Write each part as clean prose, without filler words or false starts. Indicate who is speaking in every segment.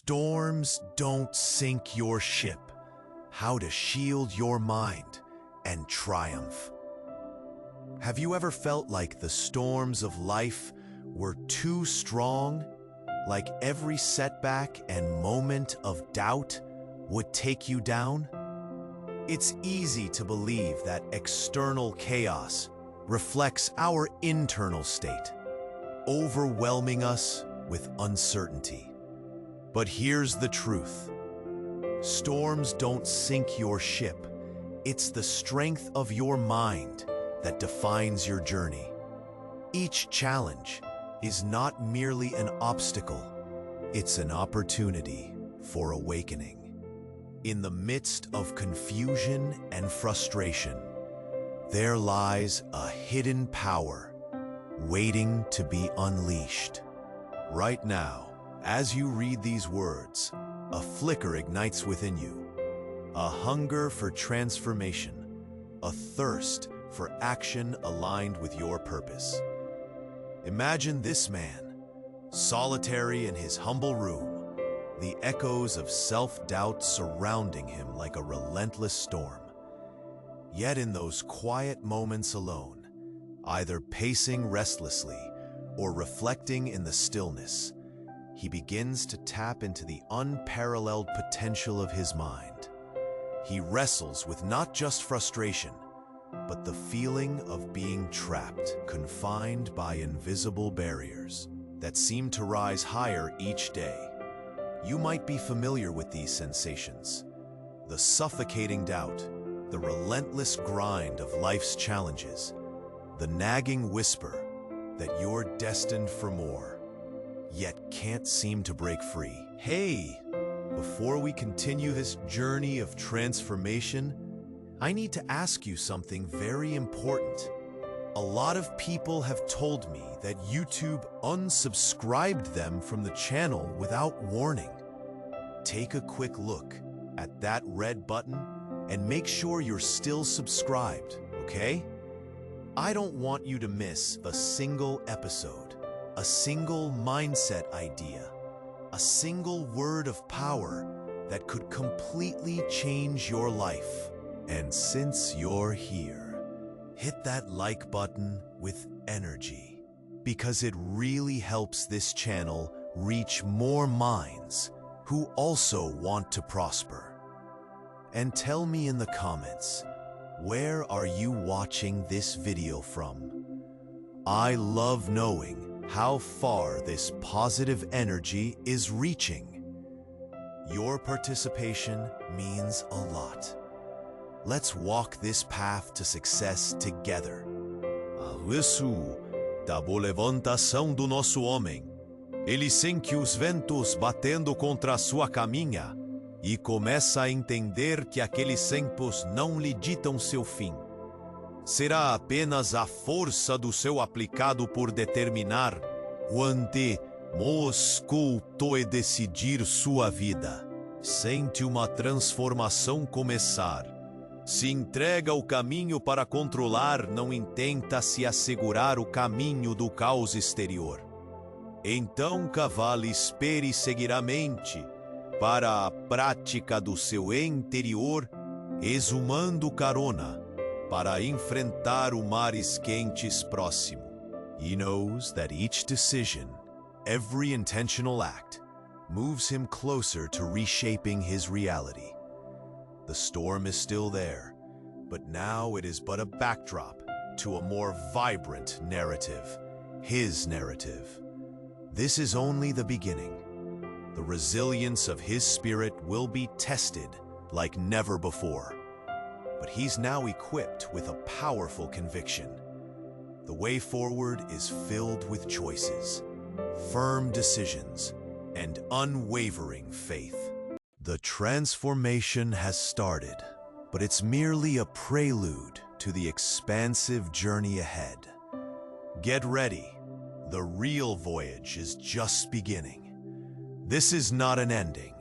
Speaker 1: Storms don't sink your ship. How to shield your mind and triumph. Have you ever felt like the storms of life were too strong? Like every setback and moment of doubt would take you down? It's easy to believe that external chaos reflects our internal state, overwhelming us with uncertainty. But here's the truth. Storms don't sink your ship. It's the strength of your mind that defines your journey. Each challenge is not merely an obstacle, it's an opportunity for awakening. In the midst of confusion and frustration, there lies a hidden power waiting to be unleashed. Right now, as you read these words, a flicker ignites within you, a hunger for transformation, a thirst for action aligned with your purpose. Imagine this man, solitary in his humble room, the echoes of self-doubt surrounding him like a relentless storm. Yet in those quiet moments alone, either pacing restlessly or reflecting in the stillness, he begins to tap into the unparalleled potential of his mind. He wrestles with not just frustration, but the feeling of being trapped, confined by invisible barriers that seem to rise higher each day. You might be familiar with these sensations. The suffocating doubt, the relentless grind of life's challenges, the nagging whisper that you're destined for more, yet can't seem to break free. Hey, before we continue this journey of transformation, I need to ask you something very important. A lot of people have told me that YouTube unsubscribed them from the channel without warning. Take a quick look at that red button and make sure you're still subscribed, okay? I don't want you to miss a single episode, a single mindset idea, a single word of power that could completely change your life. And since you're here, hit that like button with energy, because it really helps this channel reach more minds who also want to prosper. And tell me in the comments, where are you watching this video from? I love knowing how far this positive energy is reaching. Your participation means a lot. Let's walk this path to success together. Ao isso da boa levantação do nosso homem, ele sente os ventos batendo contra a sua caminha e começa a entender que aqueles tempos não lhe ditam seu fim. Será apenas a força do seu aplicado por determinar quante mosculto e decidir sua vida. Sente uma transformação começar. Se entrega ao caminho para controlar, não intenta se assegurar o caminho do caos exterior. Então cavale espere seguidamente para a prática do seu interior, exumando carona para enfrentar o mares quentes próximo. He knows that each decision, every intentional act, moves him closer to reshaping his reality. The storm is still there, but now it is but a backdrop to a more vibrant narrative, his narrative. This is only the beginning. The resilience of his spirit will be tested like never before. But he's now equipped with a powerful conviction. The way forward is filled with choices, firm decisions, and unwavering faith. The transformation has started, but it's merely a prelude to the expansive journey ahead. Get ready. The real voyage is just beginning. This is not an ending.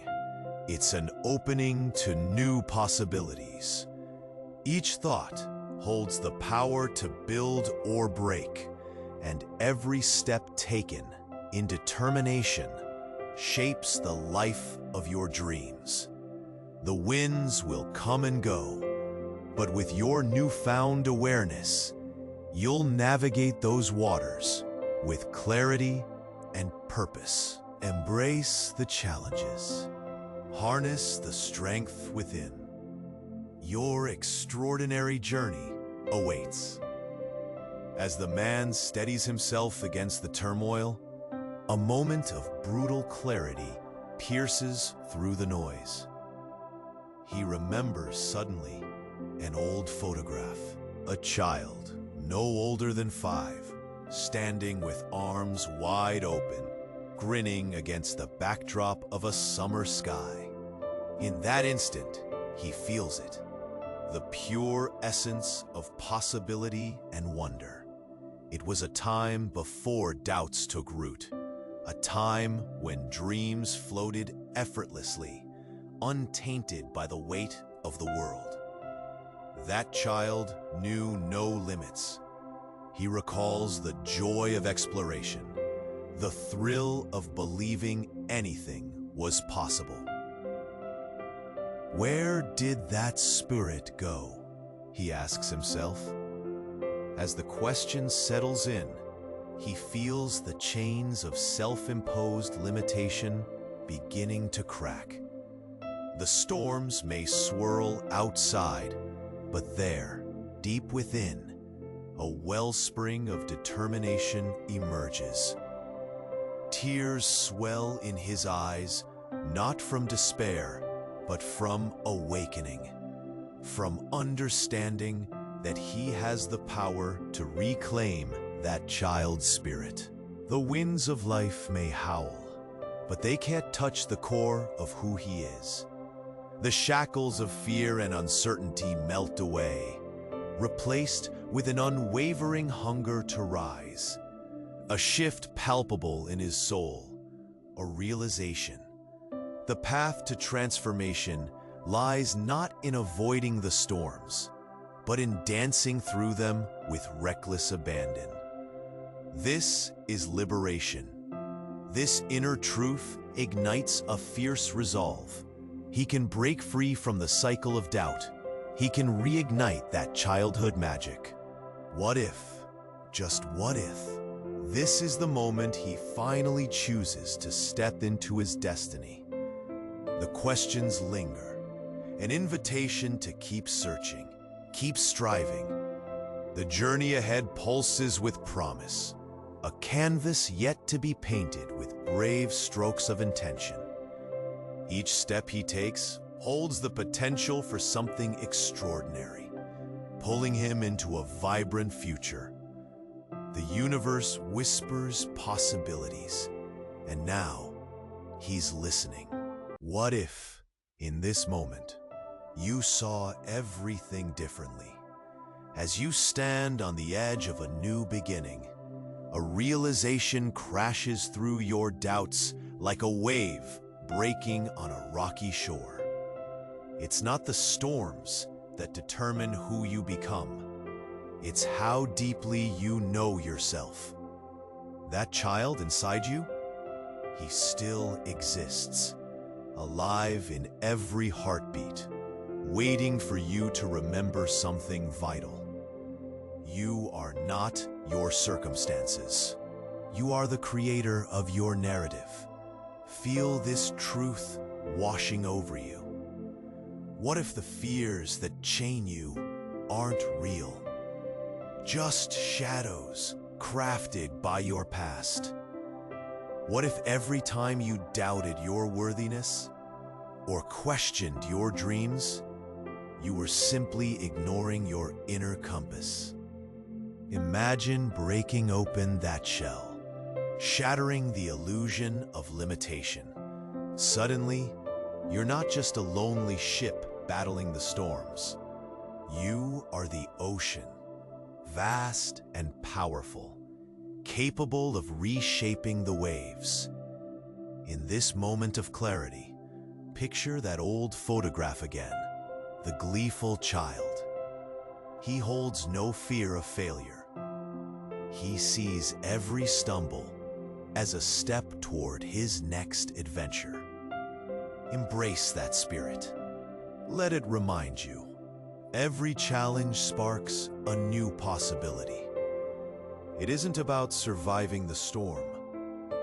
Speaker 1: It's an opening to new possibilities. Each thought holds the power to build or break, and every step taken in determination shapes the life of your dreams. The winds will come and go, but with your newfound awareness, you'll navigate those waters with clarity and purpose. Embrace the challenges. Harness the strength within. Your extraordinary journey awaits. As the man steadies himself against the turmoil, a moment of brutal clarity pierces through the noise. He remembers suddenly an old photograph, a child no older than 5, standing with arms wide open, grinning against the backdrop of a summer sky. In that instant, he feels it, the pure essence of possibility and wonder. It was a time before doubts took root, a time when dreams floated effortlessly, untainted by the weight of the world. That child knew no limits. He recalls the joy of exploration, the thrill of believing anything was possible. Where did that spirit go? He asks himself. As the question settles in, he feels the chains of self-imposed limitation beginning to crack. The storms may swirl outside, but there, deep within, a wellspring of determination emerges. Tears swell in his eyes, not from despair, but from awakening, from understanding that he has the power to reclaim that child's spirit. The winds of life may howl, but they can't touch the core of who he is. The shackles of fear and uncertainty melt away, replaced with an unwavering hunger to rise. A shift palpable in his soul, a realization. The path to transformation lies not in avoiding the storms, but in dancing through them with reckless abandon. This is liberation. This inner truth ignites a fierce resolve. He can break free from the cycle of doubt. He can reignite that childhood magic. What if, just what if, this is the moment he finally chooses to step into his destiny? The questions linger, an invitation to keep searching, keep striving. The journey ahead pulses with promise, a canvas yet to be painted with brave strokes of intention. Each step he takes holds the potential for something extraordinary, pulling him into a vibrant future. The universe whispers possibilities, and now he's listening. What if, in this moment, you saw everything differently? As you stand on the edge of a new beginning, a realization crashes through your doubts like a wave breaking on a rocky shore. It's not the storms that determine who you become. It's how deeply you know yourself. That child inside you, he still exists, alive in every heartbeat, waiting for you to remember something vital. You are not your circumstances. You are the creator of your narrative. Feel this truth washing over you. What if the fears that chain you aren't real? Just shadows crafted by your past. What if every time you doubted your worthiness or questioned your dreams, you were simply ignoring your inner compass? Imagine breaking open that shell, shattering the illusion of limitation. Suddenly, you're not just a lonely ship battling the storms. You are the ocean, vast and powerful, capable of reshaping the waves. In this moment of clarity, picture that old photograph again, the gleeful child. He holds no fear of failure. He sees every stumble, as a step toward his next adventure. Embrace that spirit. Let it remind you, every challenge sparks a new possibility. It isn't about surviving the storm.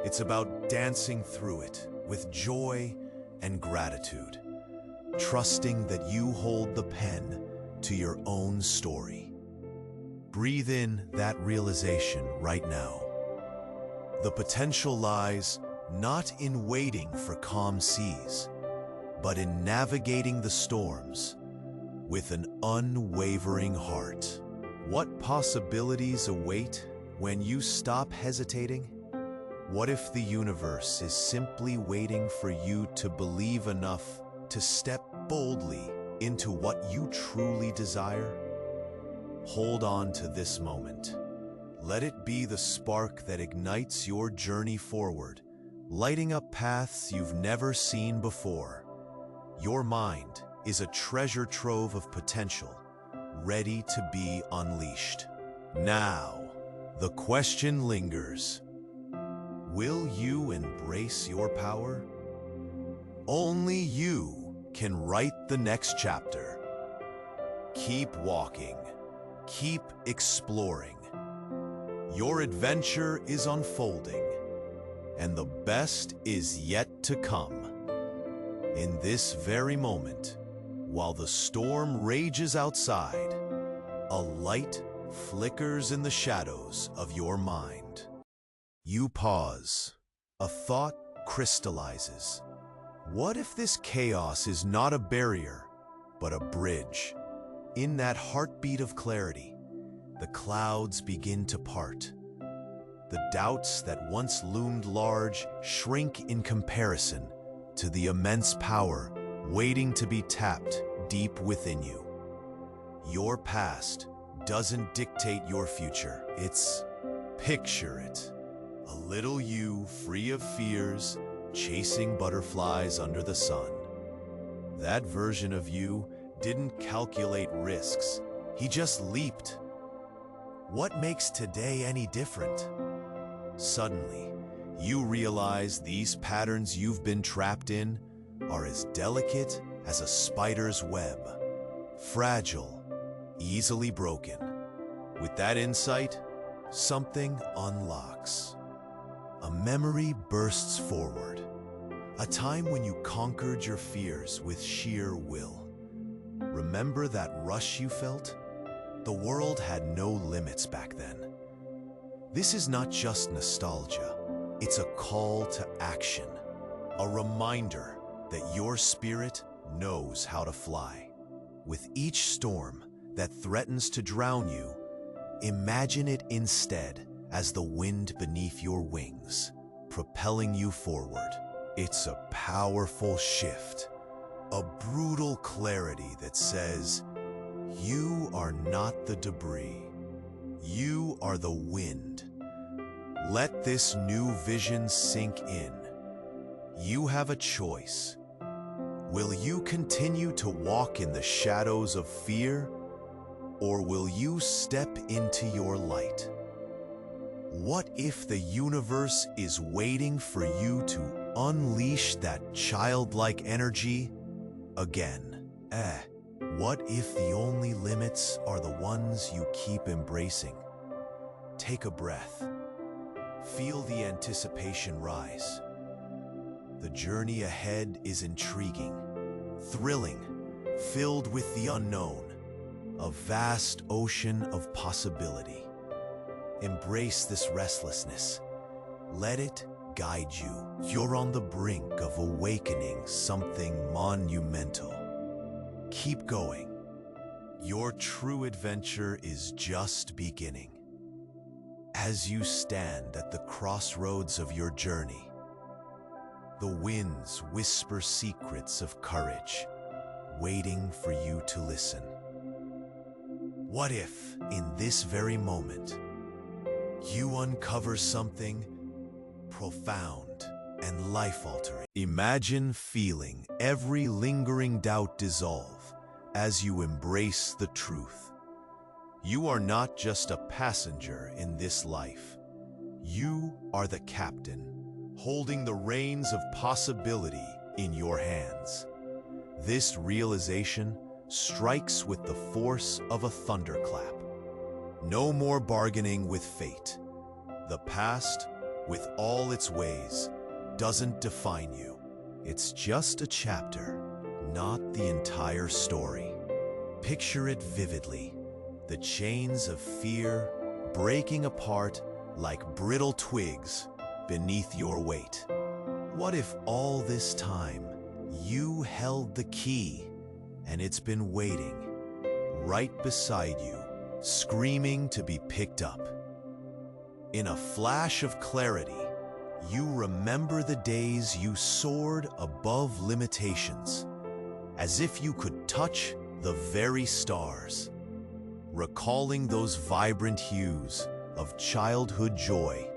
Speaker 1: It's about dancing through it with joy and gratitude, trusting that you hold the pen to your own story. Breathe in that realization right now. The potential lies not in waiting for calm seas, but in navigating the storms with an unwavering heart. What possibilities await when you stop hesitating? What if the universe is simply waiting for you to believe enough to step boldly into what you truly desire? Hold on to this moment. Let it be the spark that ignites your journey forward, lighting up paths you've never seen before. Your mind is a treasure trove of potential, ready to be unleashed. Now, the question lingers. Will you embrace your power? Only you can write the next chapter. Keep walking. Keep exploring. Your adventure is unfolding, and the best is yet to come. In this very moment, while the storm rages outside, a light flickers in the shadows of your mind. You pause. A thought crystallizes. What if this chaos is not a barrier, but a bridge? In that heartbeat of clarity, the clouds begin to part. The doubts that once loomed large shrink in comparison to the immense power waiting to be tapped deep within you. Your past doesn't dictate your future. Picture it. A little you free of fears, chasing butterflies under the sun. That version of you didn't calculate risks. He just leaped. What makes today any different? Suddenly, you realize these patterns you've been trapped in are as delicate as a spider's web. Fragile, easily broken. With that insight, something unlocks. A memory bursts forward. A time when you conquered your fears with sheer will. Remember that rush you felt? The world had no limits back then. This is not just nostalgia. It's a call to action. A reminder that your spirit knows how to fly. With each storm that threatens to drown you, imagine it instead as the wind beneath your wings, propelling you forward. It's a powerful shift, a brutal clarity that says, you are not the debris. You are the wind. Let this new vision sink in. You have a choice. Will you continue to walk in the shadows of fear, or will you step into your light? What if the universe is waiting for you to unleash that childlike energy again? What if the only limits are the ones you keep embracing? Take a breath. Feel the anticipation rise. The journey ahead is intriguing, thrilling, filled with the unknown, a vast ocean of possibility. Embrace this restlessness. Let it guide you. You're on the brink of awakening something monumental. Keep going. Your true adventure is just beginning. As you stand at the crossroads of your journey, the winds whisper secrets of courage, waiting for you to listen. What if, in this very moment, you uncover something profound and life-altering? Imagine feeling every lingering doubt dissolve as you embrace the truth. You are not just a passenger in this life. You are the captain, holding the reins of possibility in your hands. This realization strikes with the force of a thunderclap. No more bargaining with fate. The past, with all its ways, doesn't define you. It's just a chapter, not the entire story. Picture it vividly, the chains of fear breaking apart like brittle twigs beneath your weight. What if all this time you held the key and it's been waiting right beside you, screaming to be picked up? In a flash of clarity, you remember the days you soared above limitations, as if you could touch the very stars. Recalling those vibrant hues of childhood joy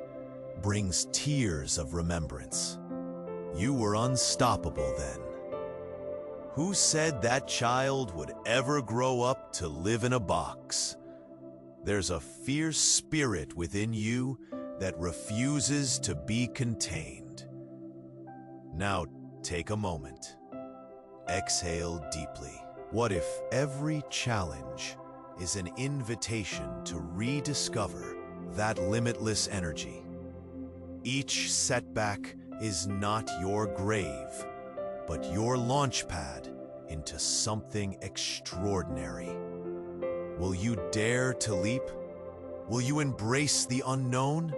Speaker 1: brings tears of remembrance. You were unstoppable then. Who said that child would ever grow up to live in a box? There's a fierce spirit within you that refuses to be contained. Now take a moment. Exhale deeply. What if every challenge is an invitation to rediscover that limitless energy? Each setback is not your grave, but your launchpad into something extraordinary. Will you dare to leap? Will you embrace the unknown?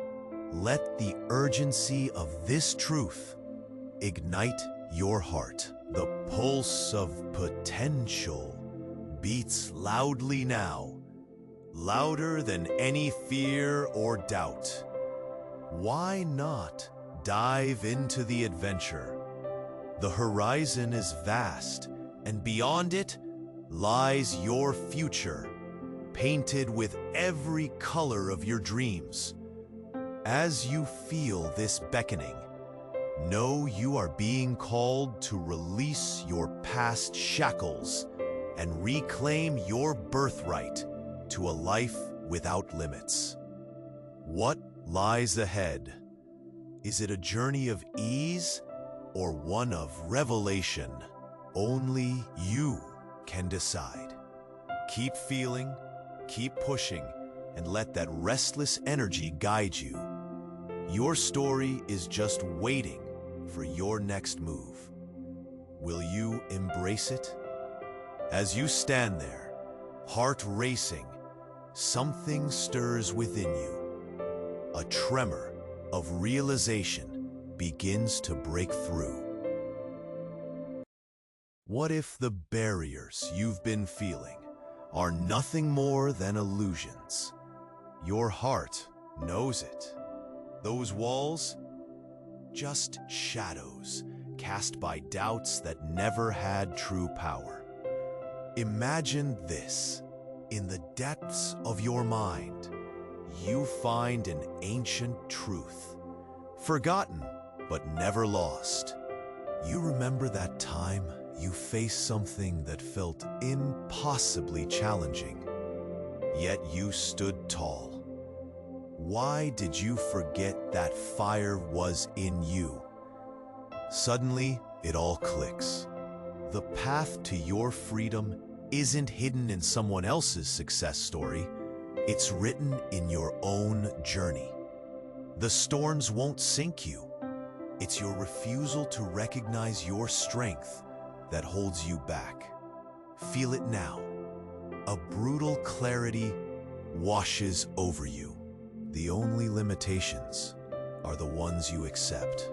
Speaker 1: Let the urgency of this truth ignite your heart. The pulse of potential beats loudly now, louder than any fear or doubt. Why not dive into the adventure? The horizon is vast, and beyond it lies your future, painted with every color of your dreams. As you feel this beckoning, know you are being called to release your past shackles and reclaim your birthright to a life without limits. What lies ahead? Is it a journey of ease or one of revelation? Only you can decide. Keep feeling, keep pushing, and let that restless energy guide you. Your story is just waiting for your next move. Will you embrace it? As you stand there, heart racing, something stirs within you. A tremor of realization begins to break through. What if the barriers you've been feeling are nothing more than illusions? Your heart knows it. Those walls, just shadows cast by doubts that never had true power. Imagine this. In the depths of your mind, you find an ancient truth, forgotten but never lost. You remember that time you faced something that felt impossibly challenging, yet you stood tall. Why did you forget that fire was in you? Suddenly, it all clicks. The path to your freedom isn't hidden in someone else's success story. It's written in your own journey. The storms won't sink you. It's your refusal to recognize your strength that holds you back. Feel it now. A brutal clarity washes over you. The only limitations are the ones you accept.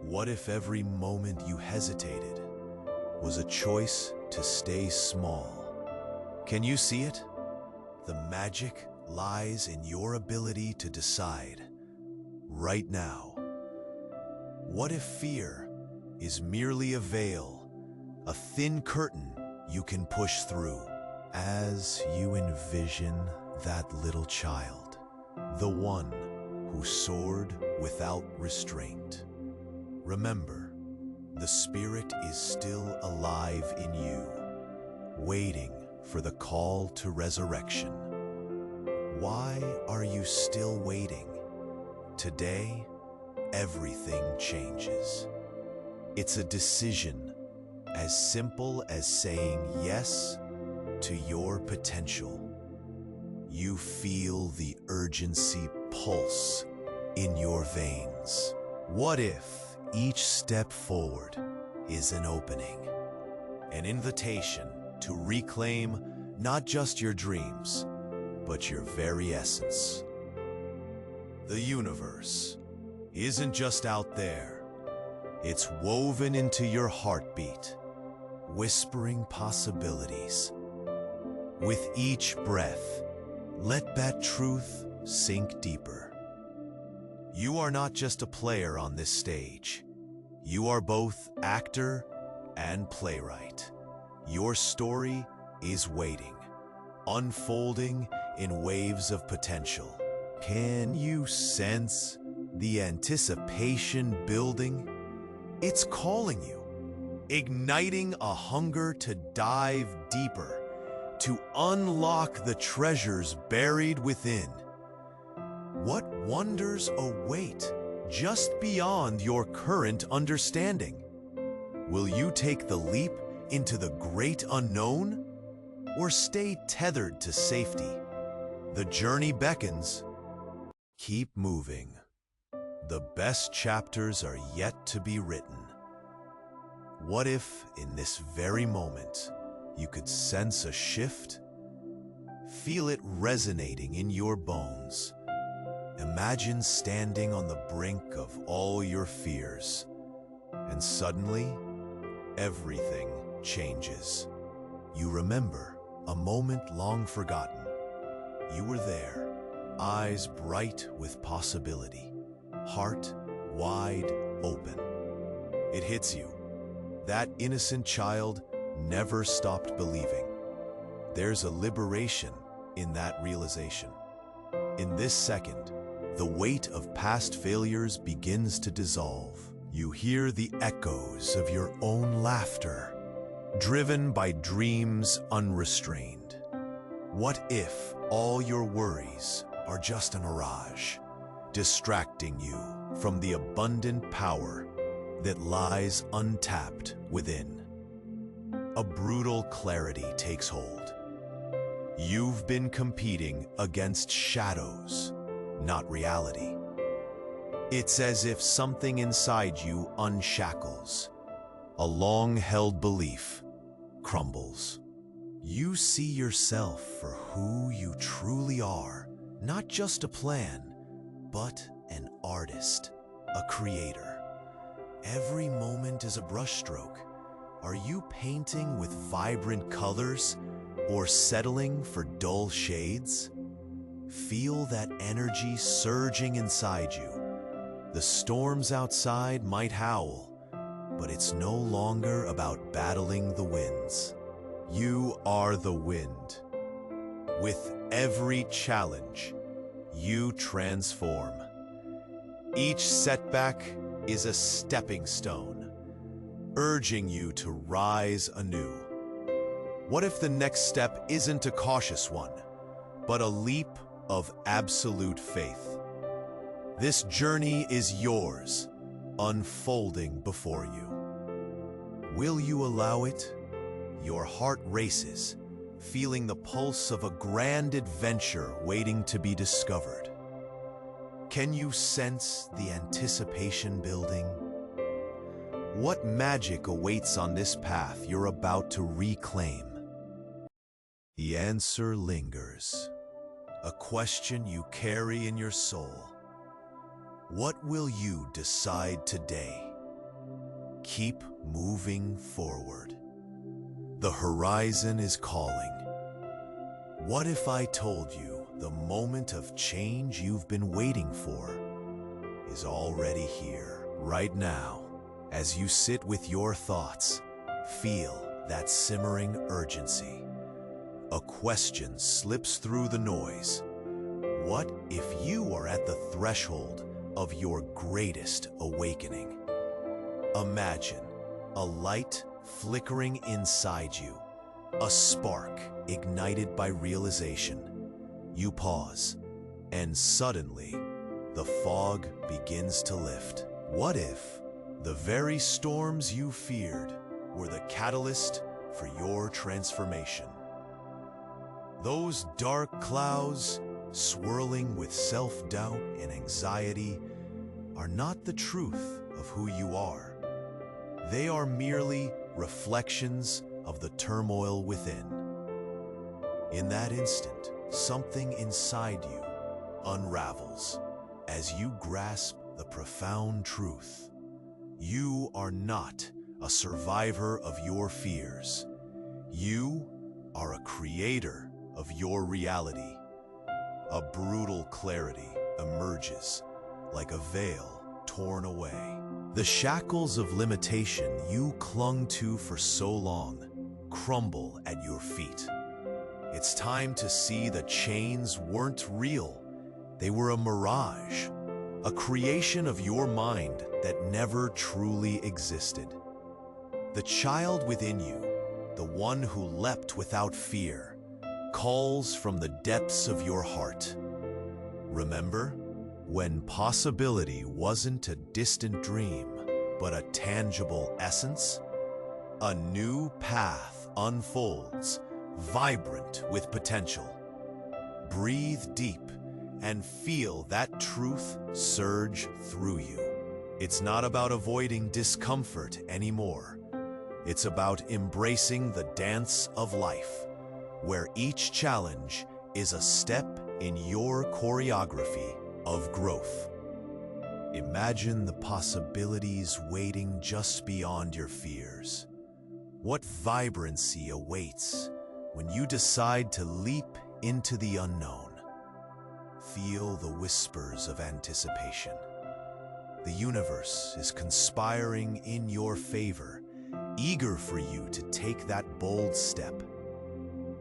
Speaker 1: What if every moment you hesitated was a choice to stay small? Can you see it? The magic lies in your ability to decide right now. What if fear is merely a veil, a thin curtain you can push through? As you envision that little child, the one who soared without restraint, remember, the spirit is still alive in you, waiting for the call to resurrection. Why are you still waiting? Today, everything changes. It's a decision as simple as saying yes to your potential. You feel the urgency pulse in your veins. What if each step forward is an opening, an invitation to reclaim not just your dreams, but your very essence? The universe isn't just out there. It's woven into your heartbeat, whispering possibilities. With each breath, let that truth sink deeper. You are not just a player on this stage. You are both actor and playwright. Your story is waiting, unfolding in waves of potential. Can you sense the anticipation building? It's calling you, igniting a hunger to dive deeper, to unlock the treasures buried within. What wonders await just beyond your current understanding? Will you take the leap into the great unknown, or stay tethered to safety? The journey beckons. Keep moving. The best chapters are yet to be written. What if, in this very moment, you could sense a shift? Feel it resonating in your bones. Imagine standing on the brink of all your fears, and suddenly, everything changes. You remember a moment long forgotten. You were there, eyes bright with possibility, heart wide open. It hits you. That innocent child never stopped believing. There's a liberation in that realization. In this second, the weight of past failures begins to dissolve. You hear the echoes of your own laughter, driven by dreams unrestrained. What if all your worries are just a mirage, distracting you from the abundant power that lies untapped within? A brutal clarity takes hold. You've been competing against shadows, not reality. It's as if something inside you unshackles. A long-held belief crumbles. You see yourself for who you truly are, not just a plan, but an artist, a creator. Every moment is a brushstroke. Are you painting with vibrant colors or settling for dull shades? Feel that energy surging inside you. The storms outside might howl, but it's no longer about battling the winds. You are the wind. With every challenge, you transform. Each setback is a stepping stone, urging you to rise anew. What if the next step isn't a cautious one, but a leap of absolute faith? This journey is yours, unfolding before you. Will you allow it? Your heart races, feeling the pulse of a grand adventure waiting to be discovered. Can you sense the anticipation building? What magic awaits on this path you're about to reclaim? The answer lingers, a question you carry in your soul. What will you decide today? Keep moving forward. The horizon is calling. What if I told you the moment of change you've been waiting for is already here, right now? As you sit with your thoughts, feel that simmering urgency. A question slips through the noise. What if you are at the threshold of your greatest awakening? Imagine a light flickering inside you, a spark ignited by realization. You pause, and suddenly, the fog begins to lift. What if the very storms you feared were the catalyst for your transformation? Those dark clouds, swirling with self-doubt and anxiety, are not the truth of who you are. They are merely reflections of the turmoil within. In that instant, something inside you unravels as you grasp the profound truth. You are not a survivor of your fears. You are a creator of your reality. A brutal clarity emerges like a veil torn away. The shackles of limitation you clung to for so long crumble at your feet. It's time to see the chains weren't real. They were a mirage, a creation of your mind that never truly existed. The child within you, the one who leapt without fear, calls from the depths of your heart. Remember, when possibility wasn't a distant dream, but a tangible essence? A new path unfolds, vibrant with potential. Breathe deep and feel that truth surge through you. It's not about avoiding discomfort anymore. It's about embracing the dance of life, where each challenge is a step in your choreography of growth. Imagine the possibilities waiting just beyond your fears. What vibrancy awaits when you decide to leap into the unknown? Feel the whispers of anticipation. The universe is conspiring in your favor, eager for you to take that bold step.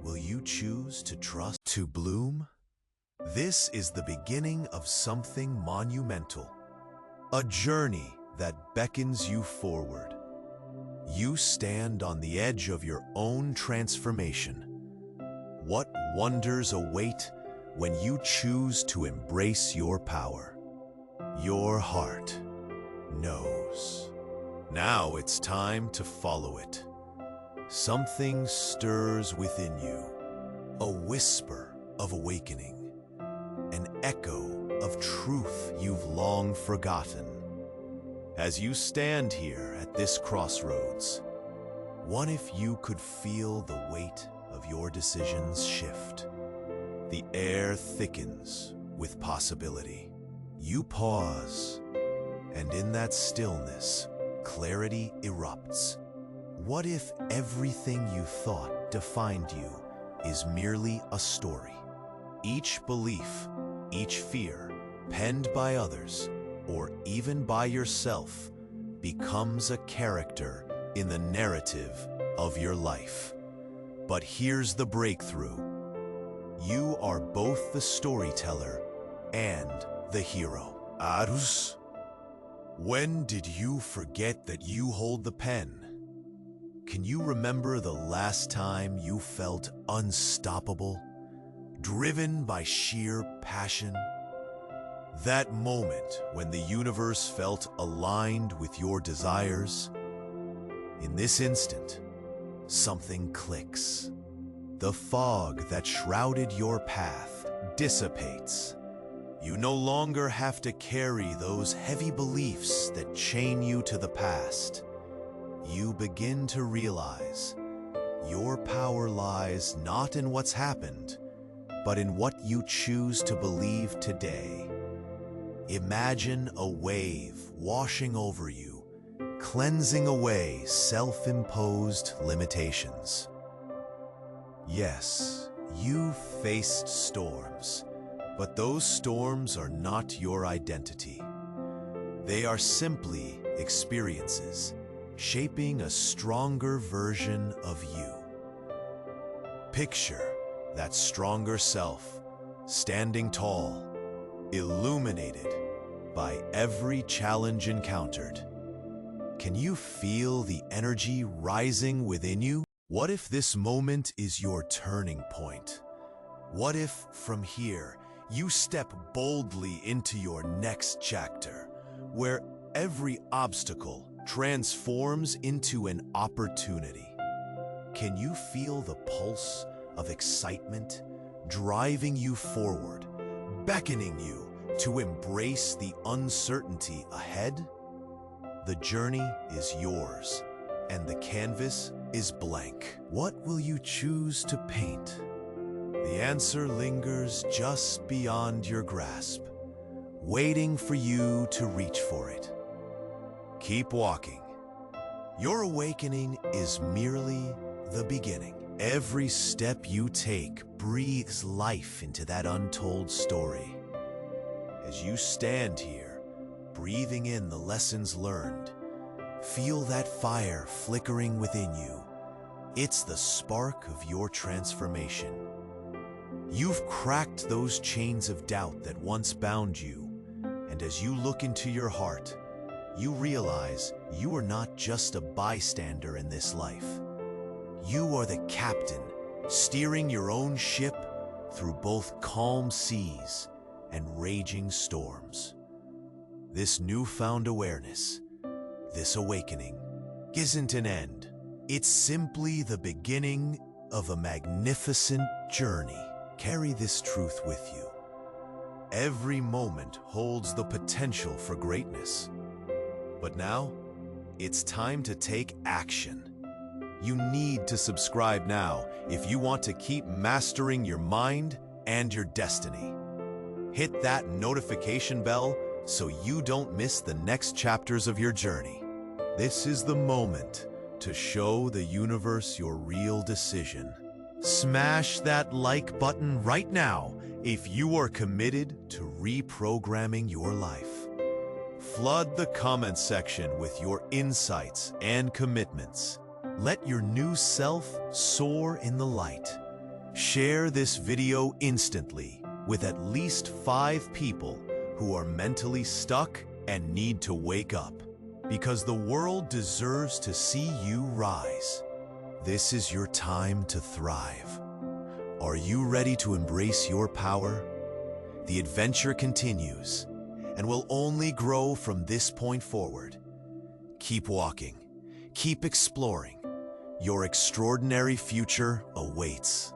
Speaker 1: Will you choose to trust to bloom? This is the beginning of something monumental, a journey that beckons you forward. You stand on the edge of your own transformation. What wonders await when you choose to embrace your power? Your heart knows. Now it's time to follow it. Something stirs within you, a whisper of awakening, an echo of truth you've long forgotten. As you stand here at this crossroads, what if you could feel the weight of your decisions shift? The air thickens with possibility. You pause, and in that stillness, clarity erupts. What if everything you thought defined you is merely a story? Each belief, each fear, penned by others, or even by yourself, becomes a character in the narrative of your life. But here's the breakthrough. You are both the storyteller and the hero. Arus, when did you forget that you hold the pen? Can you remember the last time you felt unstoppable, driven by sheer passion? That moment when the universe felt aligned with your desires? In this instant, something clicks. The fog that shrouded your path dissipates. You no longer have to carry those heavy beliefs that chain you to the past. You begin to realize your power lies not in what's happened, but in what you choose to believe today. Imagine a wave washing over you, cleansing away self-imposed limitations. Yes, you faced storms, but those storms are not your identity. They are simply experiences, shaping a stronger version of you. Picture that stronger self, standing tall, illuminated by every challenge encountered. Can you feel the energy rising within you? What if this moment is your turning point? What if, from here, you step boldly into your next chapter, where every obstacle transforms into an opportunity. Can you feel the pulse of excitement driving you forward, beckoning you to embrace the uncertainty ahead? The journey is yours, and the canvas is blank. What will you choose to paint? The answer lingers just beyond your grasp, waiting for you to reach for it. Keep walking. Your awakening is merely the beginning. Every step you take breathes life into that untold story. As you stand here, breathing in the lessons learned, feel that fire flickering within you. It's the spark of your transformation. You've cracked those chains of doubt that once bound you, and as you look into your heart, you realize you are not just a bystander in this life. You are the captain, steering your own ship through both calm seas and raging storms. This newfound awareness, this awakening, isn't an end. It's simply the beginning of a magnificent journey. Carry this truth with you. Every moment holds the potential for greatness. But now, it's time to take action. You need to subscribe now if you want to keep mastering your mind and your destiny. Hit that notification bell so you don't miss the next chapters of your journey. This is the moment to show the universe your real decision. Smash that like button right now if you are committed to reprogramming your life. Flood the comments section with your insights and commitments. Let your new self soar in the light. Share this video instantly with at least 5 people who are mentally stuck and need to wake up, because the world deserves to see you rise. This is your time to thrive. Are you ready to embrace your power? The adventure continues and will only grow from this point forward. Keep walking, keep exploring. Your extraordinary future awaits.